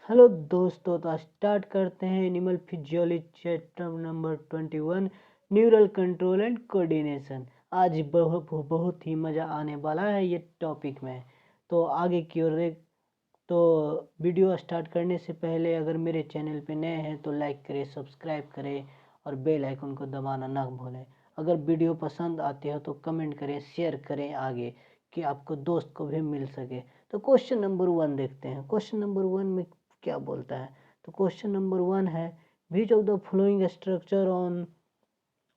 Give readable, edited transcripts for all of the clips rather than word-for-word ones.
Hello दोस्तों, तो start करते हैं animal physiology chapter number 21 neural control and coordination. आज बहुत ही मज़ा आने वाला है ये टॉपिक में। तो आगे की ओर तो वीडियो स्टार्ट करने से पहले अगर मेरे चैनल पे नए हैं तो लाइक करें, सब्सक्राइब करें और बेल आइकन को दबाना ना भूलें। अगर वीडियो पसंद आती है तो कमेंट करें, शेयर करें आगे कि आपको दोस्त को भी मिल सके। तो क्वेश्चन नंबर 1 देखते हैं। क्वेश्चन नंबर 1 में क्या बोलता है? तो क्वेश्चन नंबर 1 है, which of the following structure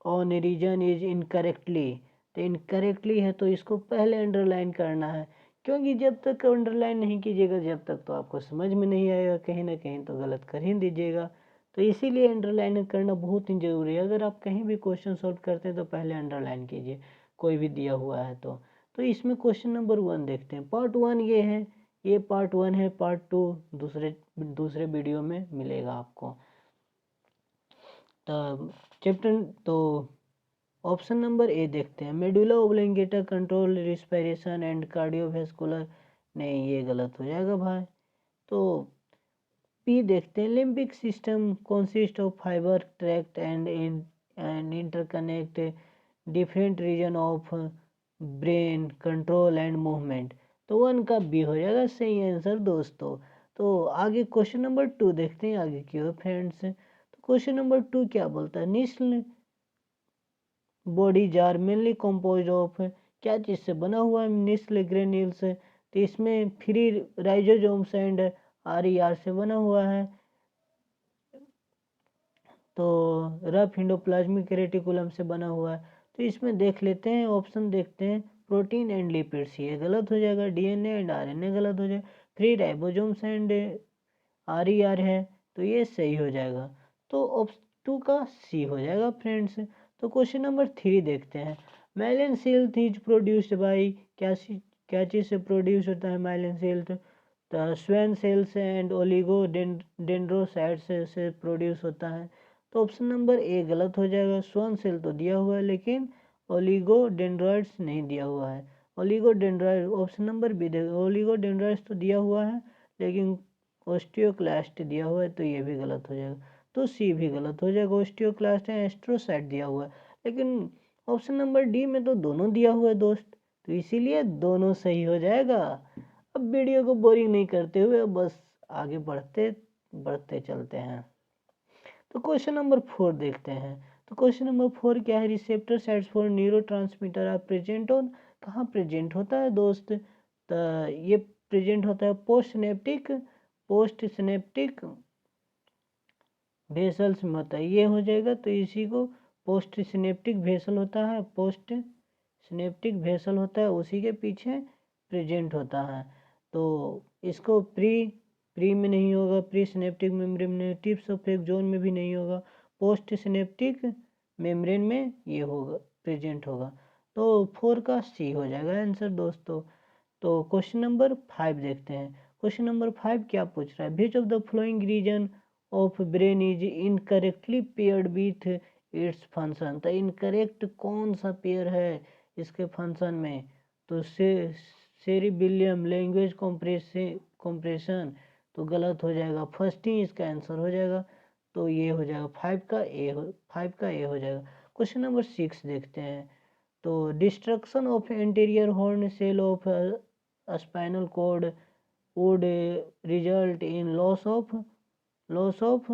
on region is incorrectly. तो इनकरेक्टली है तो इसको पहले अंडरलाइन करना है, क्योंकि जब तक अंडरलाइन नहीं कीजिएगा जब तक तो आपको समझ में नहीं आएगा, कहीं ना कहीं तो गलत कर ही दीजिएगा। तो इसीलिए अंडरलाइन करना बहुत ही ज़रूरी है। अगर आप कहीं भी क्वेश्चन सॉल्व करते हैं तो पहले अंडरलाइन कीजिए, कोई भी दिया हुआ है तो इसमें क्वेश्चन नंबर 1 देखते हैं। पार्ट 1 ये है, ये पार्ट 1 है। पार्ट 2 दूसरे वीडियो में मिलेगा आपको। तो चैप्टर तो ऑप्शन नंबर ए देखते हैं, medulla oblongata control respiration and cardiovascular. नहीं, ये गलत हो जाएगा भाई। तो पी देखते हैं, limbic system consist of fibre tract and interconnect different region of brain control and movement. तो 1 का बी हो जाएगा सही आंसर दोस्तों। तो आगे क्वेश्चन नंबर 2 देखते हैं आगे की ओर फ्रेंड्स। तो क्वेश्चन नंबर 2 क्या बोलता है, Nissl body are mainly composed of, क्या चीज से बना हुआ है? Nissl granules. तो इसमें फ्री राइजोसोम्स एंड आर से बना हुआ है। तो रफ इंडोप्लाज्मिक रेटिकुलम से बना हुआ है। तो इसमें देख लेते हैं, ऑप्शन देखते हैं, प्रोटीन एंड लिपिड्स ये गलत हो जाएगा, डीएनए एंड आरएनए गलत हो जाएगा, फ्री राइबोसोम्स एंड आर है तो ये सही हो जाएगा। तो ऑप्शन 2 का सी हो जाएगा फ्रेंड्स। तो क्वेश्चन नंबर 3 देखते हैं, myelin silk is produced by, क्या चीज़ से प्रोड्यूस होता है माइलिन सिल्क? तो स्वैन सेल्स एंड ओलिगो डेंड्रोसाइट्स से प्रोड्यूस होता है। तो ऑप्शन नंबर ए गलत हो जाएगा, स्वैन सेल तो दिया हुआ है लेकिन ओलिगो डेंड्रॉइड्स नहीं दिया हुआ है। Oligodendroid option number B देखो, ओलिगो डेंड्रॉइड्स तो दिया हुआ है लेकिन ओस्टियोक्लास्ट दिया हुआ है तो ये भी गलत हो जाएगा। तो सी भी गलत हो जाएगा, ओस्टियोक्लास्ट है, एस्ट्रोसाइट दिया हुआ है लेकिन ऑप्शन नंबर डी में तो दोनों दिया हुआ है दोस्त, तो इसीलिए दोनों सही हो जाएगा। अब वीडियो को बोरिंग नहीं करते हुए बस आगे बढ़ते बढ़ते चलते हैं। तो क्वेश्चन नंबर 4 देखते हैं। तो क्वेश्चन नंबर 4 क्या है, receptor sites for neurotransmitter are present on, कहाँ प्रेजेंट होता है दोस्त? तो ये प्रेजेंट होता है पोस्ट सिनेप्टिक वेसल्स में होता है, ये हो जाएगा। तो इसी को पोस्ट सिनेप्टिक वेसल होता है, पोस्ट सिनेप्टिक वेसल होता है, उसी के पीछे प्रेजेंट होता है। तो इसको प्री में नहीं होगा, प्री सिनेप्टिक मेम्ब्रेन में, टिप्स ऑफ एक जोन में भी नहीं होगा, पोस्ट सिनेप्टिक मेम्ब्रेन में ये होगा, प्रेजेंट होगा। तो 4 का सी हो जाएगा आंसर दोस्तों। तो क्वेश्चन नंबर 5 देखते हैं। क्वेश्चन नंबर 5 क्या पूछ रहा है, which of the following region of brain is incorrectly paired with its function. तो इनकरेक्ट कौन सा पेयर है इसके फंक्शन में? तो सेरिबिलियम लैंग्वेज कॉम्प्रेशन तो गलत हो जाएगा, फर्स्ट ही इसका आंसर हो जाएगा। तो ये हो जाएगा 5 का ए हो जाएगा। क्वेश्चन नंबर 6 देखते हैं। तो destruction of anterior horn cell of spinal cord would result in loss of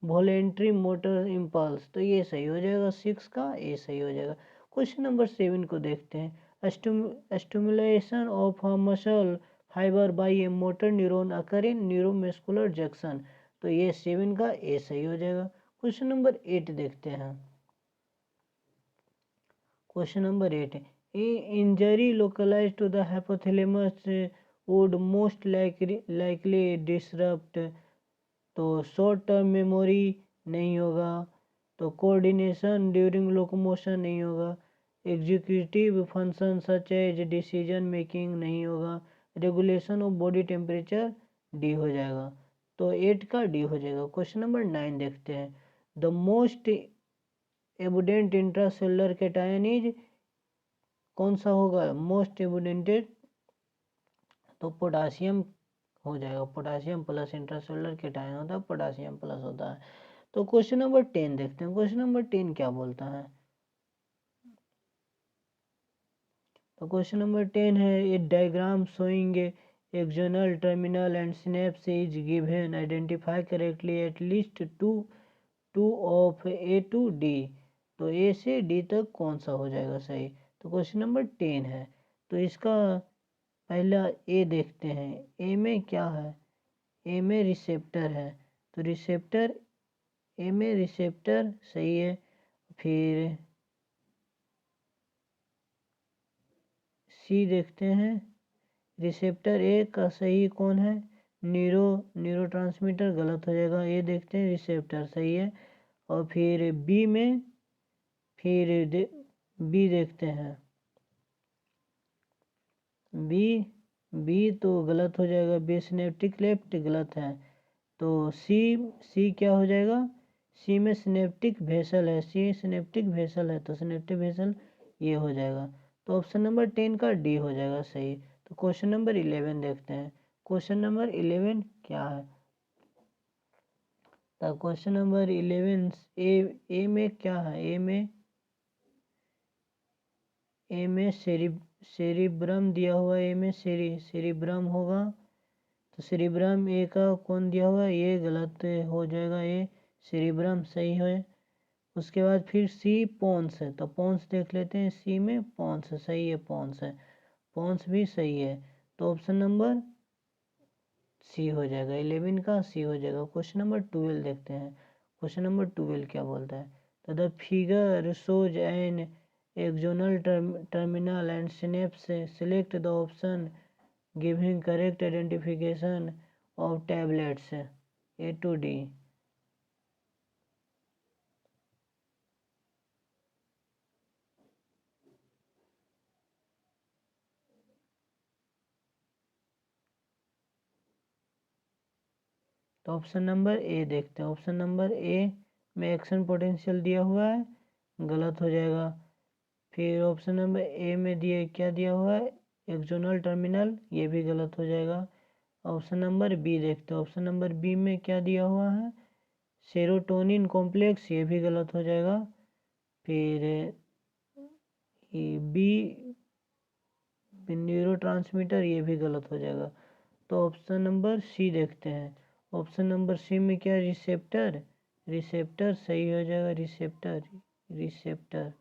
voluntary motor impulse। तो ये सही हो जाएगा, 6 का ए सही हो जाएगा। क्वेश्चन नंबर 7 को देखते हैं, stimulation of muscle fibre by a motor neuron occur in neuromuscular junction. तो ये 7 का ए सही हो जाएगा। क्वेश्चन नंबर 8 देखते हैं। Question number 8, injury localize to the hypothalamus would most likely disrupt। तो शॉर्ट टर्म मेमोरी नहीं होगा, तो कोऑर्डिनेशन ड्यूरिंग लोकोमोशन नहीं होगा, executive function such as decision making नहीं होगा, regulation of body temperature D हो जाएगा। तो 8 का डी हो जाएगा। क्वेश्चन नंबर 9 देखते हैं, the most abundant intracellular cation is, कौन सा होगा मोस्ट एबुडेंटेड? तो पोटासियम हो जाएगा। पोटासियम प्लस इंट्रासेलुलर केटायन होता है, पोटासियम प्लस होता है। तो क्वेश्चन नंबर 10 देखते हैं। क्वेश्चन नंबर 10 क्या बोलता है? तो क्वेश्चन नंबर 10 है, a diagram showing external terminal and synapse is given, identify correctly at least two of A to D. तो ए से डी तक कौन सा हो जाएगा सही? तो क्वेश्चन नंबर 10 है, तो इसका पहला ए देखते हैं। ए में क्या है? ए में रिसेप्टर है, तो रिसेप्टर, ए में रिसेप्टर सही है। फिर सी देखते हैं, रिसेप्टर ए का सही कौन है? न्यूरोट्रांसमीटर, गलत हो जाएगा। ए देखते हैं, रिसेप्टर सही है। और फिर बी में, बी देखते हैं, बी तो गलत हो जाएगा, बी सिनेप्टिक लेफ्ट गलत है। तो सी क्या हो जाएगा? सी में सिनेप्टिक वेसल है, सी सिनेप्टिक वेसल है, तो सिनेप्टिक वेसल ये हो जाएगा। तो ऑप्शन नंबर 10 का डी हो जाएगा सही। तो क्वेश्चन नंबर 11 देखते हैं। क्वेश्चन नंबर 11 क्या है? तो क्वेश्चन नंबर 11 ए में क्या है? ए में सेरिब्रम दिया हुआ है, ए में सेरिब्रम होगा। तो सेरिब्रम ए का कौन दिया हुआ है? ये गलत हो जाएगा, ये सेरिब्रम सही है। उसके बाद फिर सी पोन्स है, तो पोन्स देख लेते हैं। सी में पोन्स सही है, पोन्स है, पोन्स भी सही है। तो ऑप्शन नंबर सी हो जाएगा, 11 का सी हो जाएगा। क्वेश्चन नंबर 12 देखते हैं। क्वेश्चन नंबर 12 क्या बोलता है? तो the figure shows an axonal terminal and synapse, select the option giving correct identification of tablets A to D. तो ऑप्शन नंबर ए देखते हैं। ऑप्शन नंबर ए में एक्शन पोटेंशियल दिया हुआ है, गलत हो जाएगा। फिर ऑप्शन नंबर ए में दिए क्या दिया हुआ है? एक्सोनल टर्मिनल, ये भी गलत हो जाएगा। ऑप्शन नंबर बी देखते हैं। ऑप्शन नंबर बी में क्या दिया हुआ है? सेरोटोनिन कॉम्प्लेक्स, ये भी गलत हो जाएगा। फिर बी न्यूरोट्रांसमीटर, ये भी गलत हो जाएगा। तो ऑप्शन नंबर सी देखते हैं। ऑप्शन नंबर सी में क्या? रिसेप्टर, रिसेप्टर सही हो जाएगा, रिसेप्टर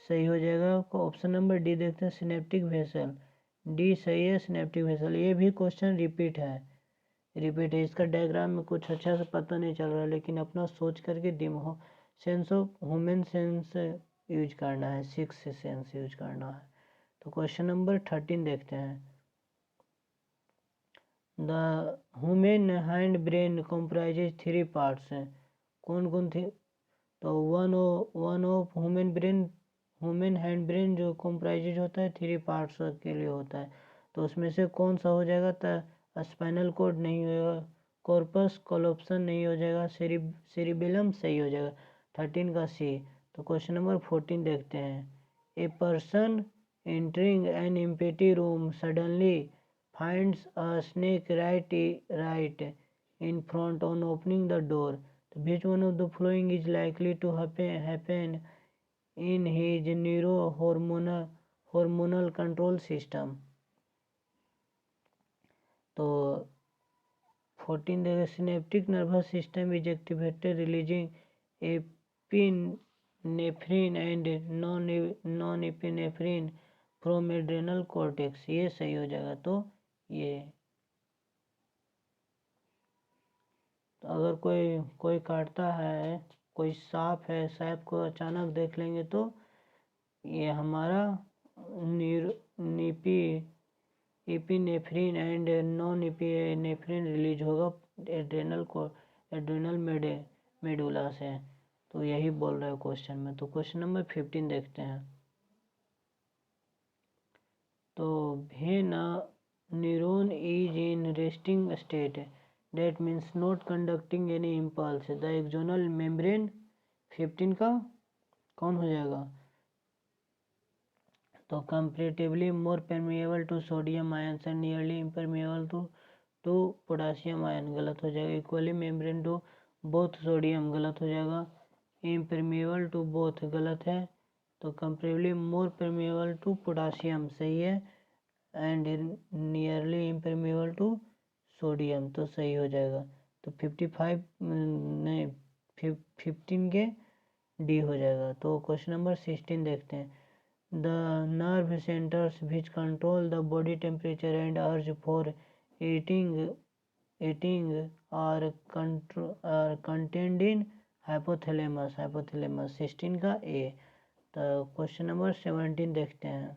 सही हो जाएगा। ऑप्शन नंबर डी देखते हैं, सिनेप्टिक वेसल, डी सही है, सिनेप्टिक वेसल। ये भी क्वेश्चन रिपीट है, इसका डायग्राम में कुछ अच्छा से पता नहीं चल रहा है, लेकिन अपना सोच करके sense of human sense use करना है, 6 सेंस यूज करना है। तो क्वेश्चन नंबर 13 देखते हैं। The human hind brain comprises 3 parts हैं, कौन कौन थे? तो one of human hind brain जो कंप्राइजेज होता है 3 पार्ट्स के लिए होता है। तो उसमें से कौन सा हो जाएगा? तो स्पाइनल कॉर्ड नहीं होगा, कॉर्पस कॉलोप्सन नहीं हो जाएगा, सेरिबेलम सही हो जाएगा, 13 का सी। तो क्वेश्चन नंबर 14 देखते हैं। A person entering an empty room suddenly finds a snake right in front on opening the door. Which one of the following is likely to happen in his hormonal control system? तो 14 देखिए, synaptic nervous system is activated releasing epinephrine and non epinephrine from adrenal cortex, ये सही हो जाएगा। तो ये, तो अगर कोई काटता है, कोई सांप है, सांप को अचानक देख लेंगे तो ये हमारा epinephrine and non epinephrine release होगा एड्रेनल मेडुला से। तो यही बोल रहे हैं क्वेश्चन में। तो क्वेश्चन नंबर 15 देखते हैं। तो when neuron is in resting state, that means not conducting any impulse, the axonal membrane 15 का कौन हो जाएगा? तो comparatively more permeable to sodium ions and nearly impermeable to to potassium ion गलत हो जाएगा। Equally membrane to both sodium गलत हो जाएगा। इम्परमेबल टू बोथ गलत है। तो comparably more permeable to potassium सही है। And nearly impermeable to sodium तो सही हो जाएगा। तो 55 नहीं 15 के डी हो जाएगा। तो क्वेश्चन नंबर 16 देखते हैं। The nerve centres which control the body temperature and urge for eating are contained in hypothalamus 16 का ए। तो क्वेश्चन नंबर 17 देखते हैं।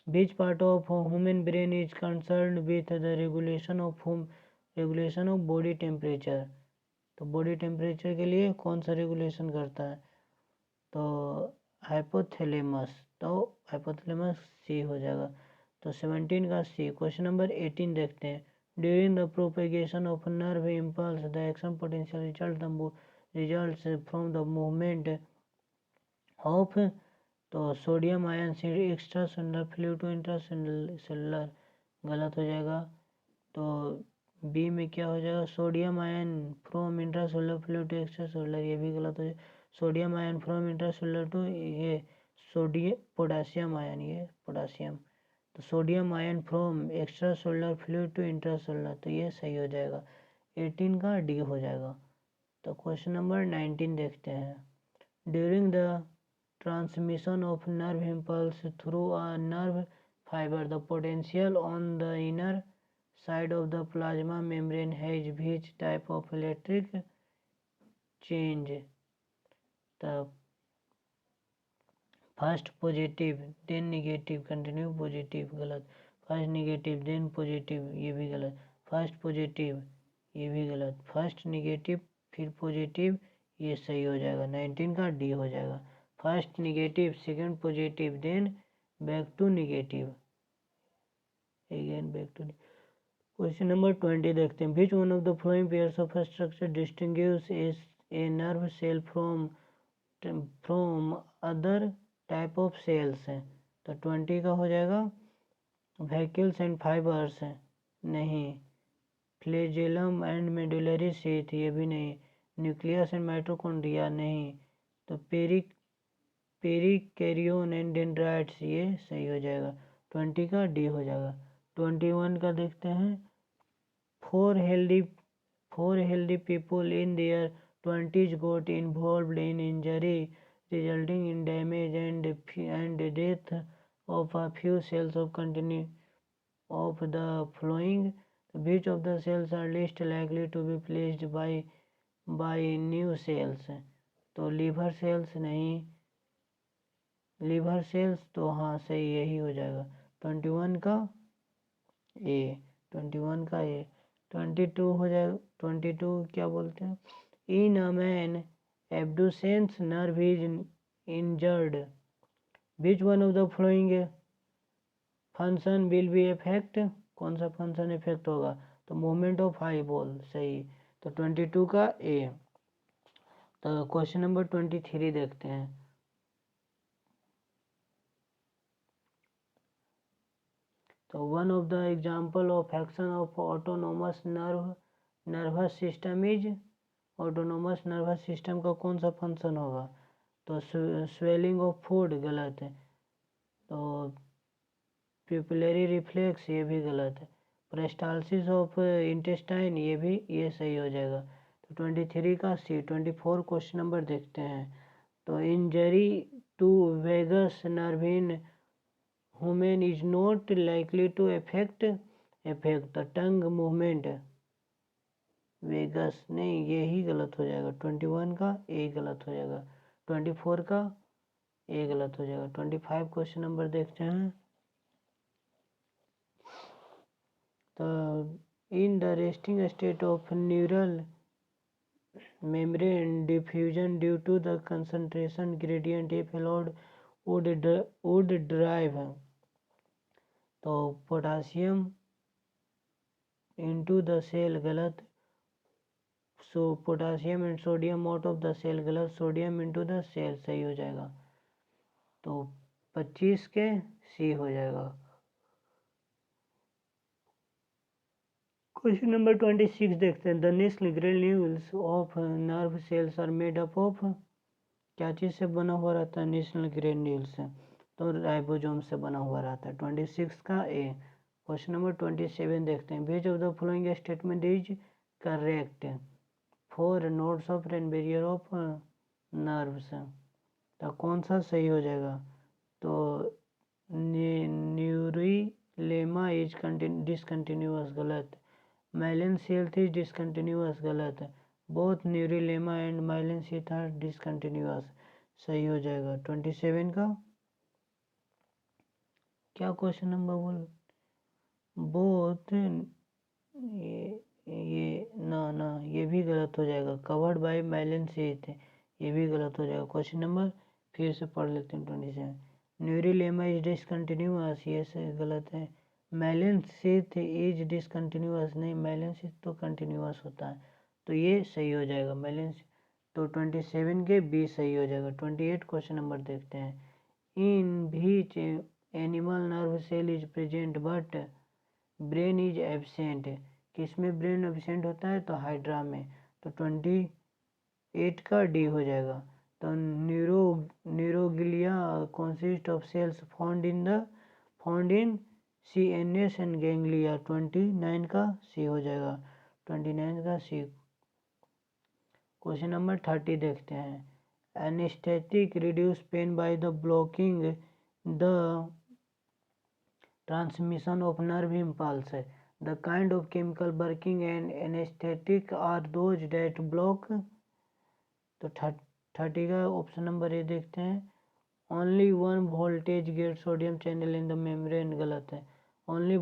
Which part of human brain is concerned with the regulation of body temperature? तो body temperature के लिए कौन सा regulation करता है? तो हाइपोथैलेमस। तो हाइपोथैलेमस सी हो जाएगा। तो 17 का सी। क्वेश्चन नंबर 18 देखते हैं। During the propagation of nerve impulse the action potential results from the movement of तो sodium ion extracellular fluid to intracellular गलत हो जाएगा। तो बी में क्या हो जाएगा? Sodium ion from intracellular fluid to extracellular, ये भी गलत हो जाएगा। Sodium ion from intracellular to ये पोटासियम आयन, ये पोटासियम। तो sodium ion from extracellular fluid to intra cellular, तो ये सही हो जाएगा। 18 का डी हो जाएगा। तो क्वेश्चन नंबर 19 देखते हैं। During the transmission of nerve impulse through a nerve fiber, the potential on the inner side of the plasma membrane has which type of electric change? The first positive then negative continue positive गलत। First negative then positive ये भी गलत। First positive ये भी गलत। First negative फिर positive ये सही हो जाएगा। 19 का डी हो जाएगा। First negative second positive then back to negative again back to. Question number 20 देखते हैं। Which one of the following pairs of structure distinguish a nerve cell from other type of cells है? तो 20 का हो जाएगा vacuoles and fibres नहीं। Flagellum and medullary sheath ये भी नहीं। न्यूक्लियस एंड माइटोकॉन्ड्रिया नहीं। तो पेरिकैरियोन एंड डेंड्राइट्स ये सही हो जाएगा। 20 का डी हो जाएगा। 21 का देखते हैं। Four healthy people in their 20s got involved in injury resulting in damage and death of a few cells of the following. Which of the cells are least likely to be placed by new cells? तो liver cells नहीं। Liver cells तो हाँ सही यही हो जाएगा। 21 का ए। 21 का ए। 22 हो जाएगा। 22 क्या बोलते हैं? In a man abducens nerve is injured which one of the following function will be effect? कौन सा फंक्शन इफेक्ट होगा? तो मूवमेंट ऑफ आई बॉल सही। तो 22 का ए। तो क्वेश्चन नंबर 23 देखते हैं। तो one of the example of action of autonomous nervous system is. Autonomous nervous system का कौन सा फंक्शन होगा? तो स्वेलिंग ऑफ फूड गलत है। तो प्यूपिलरी रिफ्लेक्स ये भी गलत है। पेरिस्टालसिस ऑफ इंटेस्टाइन ये सही हो जाएगा। तो 23 का सी। 24 क्वेश्चन नंबर देखते हैं। तो injury to vagus nerve in human is not likely to affect the tongue movement. Vagus नहीं, ये ही गलत हो जाएगा। 21 का ए गलत हो जाएगा। 24 का ए गलत हो जाएगा। 25 क्वेश्चन नंबर देखते हैं। तो in the resting state of neural membrane diffusion due to the concentration gradient if allowed would drive तो पोटासियम into the cell गलत। So potassium and sodium out of the cell गलत। Sodium into the cell सही हो जाएगा। तो 25 के सी हो जाएगा। क्वेश्चन नंबर 26 देखते हैं। The national granules of nerve cells are made up of, क्या चीज़ से बना हुआ रहता है नेशनल ग्रेन्यूल्स से, तो राइबोसोम से बना हुआ रहता है। 26 का ए। क्वेश्चन नंबर 27 देखते हैं। Which of the following statement is correct for nodes of एंड बैरियर ऑफ नर्व्स, तो कौन सा सही हो जाएगा, तो न्यूरिलेमा इज डिसकंटिन्यूअस गलत, माइलिन शीथ इज डिसकंटिन्यूअस गलत, both neurilemma and myelin sheath are discontinuous सही हो जाएगा। 27 का क्या क्वेश्चन नंबर बोल, बोथ ये ना ये भी गलत हो जाएगा। कवर्ड बाय माइलिन शीथ ये भी गलत हो जाएगा। क्वेश्चन नंबर फिर से पढ़ लेते हैं 27। न्यूरिलेमा इज डिसकंटिन्यूअस, ये से गलत है। माइलिन शीथ इज डिसकंटिन्यूअस, नहीं माइलिन शीथ तो कंटिन्यूअस होता है, तो ये सही हो जाएगा माइलिन। तो 27 के बी सही हो जाएगा। 28 क्वेश्चन नंबर देखते हैं। In which animal nerve cell is present but brain is absent, किसमें ब्रेन एब्सेंट होता है, तो हाइड्रा में, तो 28 का डी हो जाएगा। तो neuroglia consist of cells found in CNS and ganglia, 29 का सी हो जाएगा। 29 का सी। क्वेश्चन नंबर 30 देखते हैं। Anaesthetic reduce pain by the blocking the transmission of nerve impulse, the kind of chemical working and anesthetic are those that block, तो 30 का option number A देखते हैं। Only one voltage gate sodium channel in the membrane गलत है। Only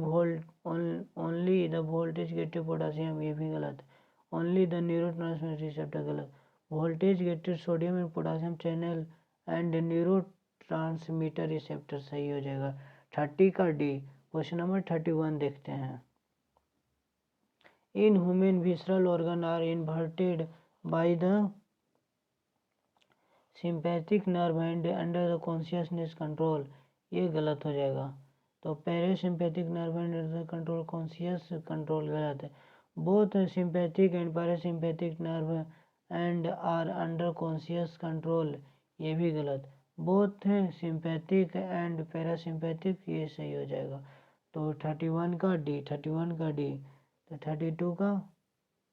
the voltage gated potassium ये भी गलत है। ओनली द न्यूरोट्रांसमीटर रिसेप्टर गलत। Voltage gated sodium and potassium channel and neurotransmitter receptor सही हो जाएगा। 30 का डी। क्वेश्चन नंबर 31 देखते हैं। In human visceral organ are inverted by the sympathetic nerve and under the consciousness control, ये गलत हो जाएगा। तो parasympathetic nerve and under the control conscious control गलत है। Both sympathetic and parasympathetic nerve and are under conscious control, ये भी गलत। बोथ सिंपैथिक एंड पैरासिम्पैथिक ये सही हो जाएगा। तो 31 का डी। 31 का डी। तो 32 का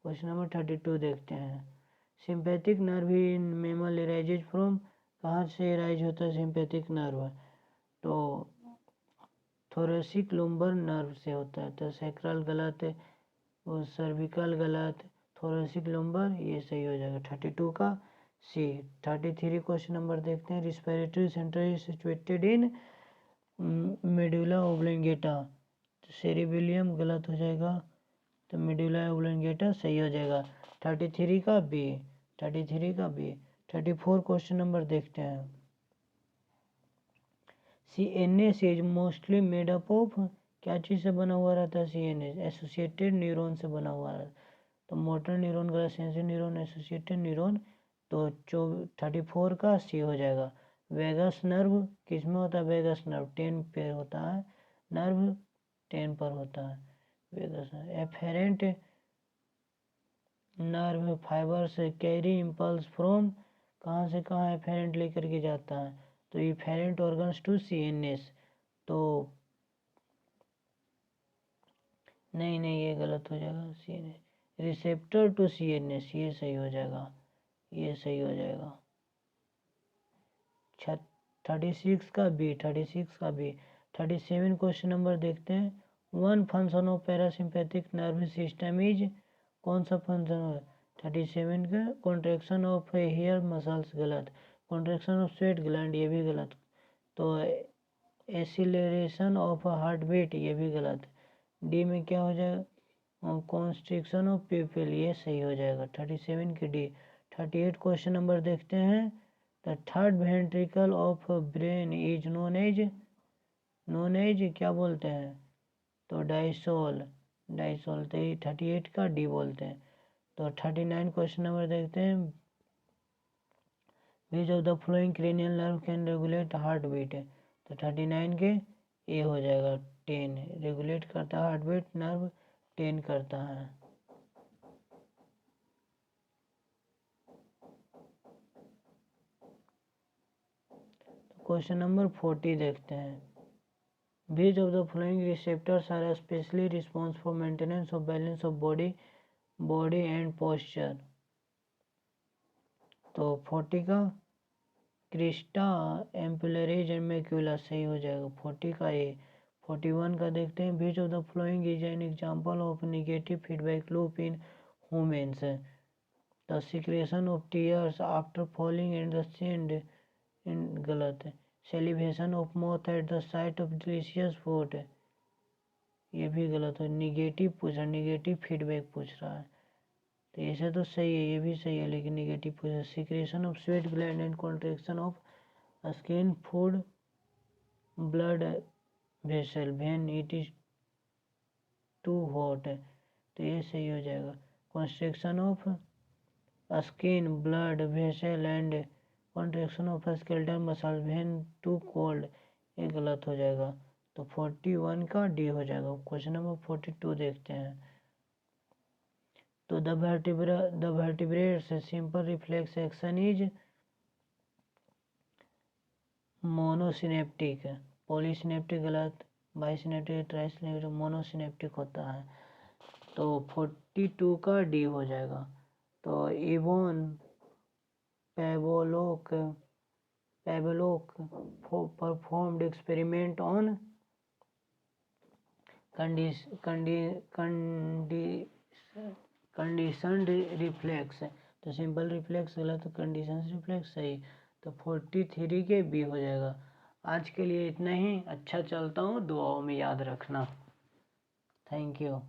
क्वेश्चन नंबर 32 देखते हैं। Sympathetic nerve in mammal arises from, कहाँ से एराइज होता है सिंपैथिक नर्व, तो थोरेसिक लुम्बर नर्व से होता है। तो सैक्रल गलत है, वो सर्विकल गलत, थोरेसिक लुम्बर ये सही हो जाएगा। 32 का सी। 33 क्वेश्चन नंबर देखते हैं। Respiratory centre is situated in medulla oblongata, तो सेरिबेलियम गलत हो जाएगा, तो मेडुला ओब्लंगेटा सही हो जाएगा। 33 का बी। 33 का बी। 34 क्वेश्चन नंबर देखते हैं। CNS is mostly made up of, क्या चीज़ से बना हुआ रहता है CNS, एसोसिएटेड न्यूरॉन से बना हुआ रहता है, तो मोटर न्यूरॉन का सेंसरी न्यूरॉन एसोसिएटेड न्यूरॉन, तो 34 का सी हो जाएगा। वेगस नर्व किस में होता है, वेगस नर्व 10 पे होता है, नर्व 10 पर होता है vagus nerve. Efferent nerve fibres carry impulse from, कहाँ से कहाँ एफेरेंट लेकर के जाता है, तो एफेरेंट ऑर्गन्स टू CNS, तो नहीं ये गलत हो जाएगा। CNS रिसेप्टर टू CNS ये सही हो जाएगा, ये सही हो जाएगा। 36 का बी। 36 का बी। 37 क्वेश्चन नंबर देखते हैं। One function of parasympathetic nerve system is, कौन सा फंक्शन है 37 का, कॉन्ट्रैक्शन ऑफ हेयर मसल्स गलत, कॉन्ट्रैक्शन ऑफ स्वेट ग्लैंड ये भी गलत, तो एक्सीलरेशन ऑफ हार्ट बीट ये भी गलत। डी में क्या हो जाएगा, कॉन्स्ट्रिक्शन ऑफ प्यूपिल ये सही हो जाएगा। 37 की डी। 38 क्वेश्चन नंबर देखते हैं। The third ventricle of brain is known as क्या बोलते हैं, तो डाइसोल, तो 38 का डी बोलते हैं। तो 39 क्वेश्चन नंबर देखते हैं। Which of the following cranial nerve can regulate heart beat, तो 39 के ए हो जाएगा। 10 रेगुलेट करता है हार्ट बीट नर्व 10 करता है। क्वेश्चन नंबर 40 देखते हैं। Which of the following receptors are especially responsible for maintenance of balance of body and posture? तो 40 का क्रिस्टा एम्पुलरेज एंड मैक्यूला सही हो जाएगा 40 का ए। 41 का देखते हैं। Which of the following is an example of negative feedback loop in humans? The secretion of tears after falling and the sand गलत है। Salivation of mouth at the sight of delicious food, ये भी गलत है। Negative पूछा, negative feedback पूछ रहा है, तो ऐसे तो सही है, ये भी सही है, लेकिन निगेटिव पूछा। Secretion of sweat gland and contraction of skin food blood vessel when it is too hot, तो ये सही हो जाएगा। Construction of skin blood vessel and contraction of skeletal muscle when too cold, ये गलत हो जाएगा। तो 41 का डी हो जाएगा। क्वेश्चन नंबर 42 देखते हैं। तो the vertebrates simple reflex action is monosynaptic, polysynaptic गलत, बाइसिनेप्टिक, ट्राइसिनेप्टिक, मोनोसिनेप्टिक होता है। तो 42 का डी हो जाएगा। तो Yvonne Pavlov performed experiment on conditioned reflex, तो सिंपल रिफ्लेक्स गलत, कंडीशन रिफ्लेक्स सही। तो 43 के बी हो जाएगा। आज के लिए इतना ही। अच्छा चलता हूँ, दुआओं में याद रखना। Thank you.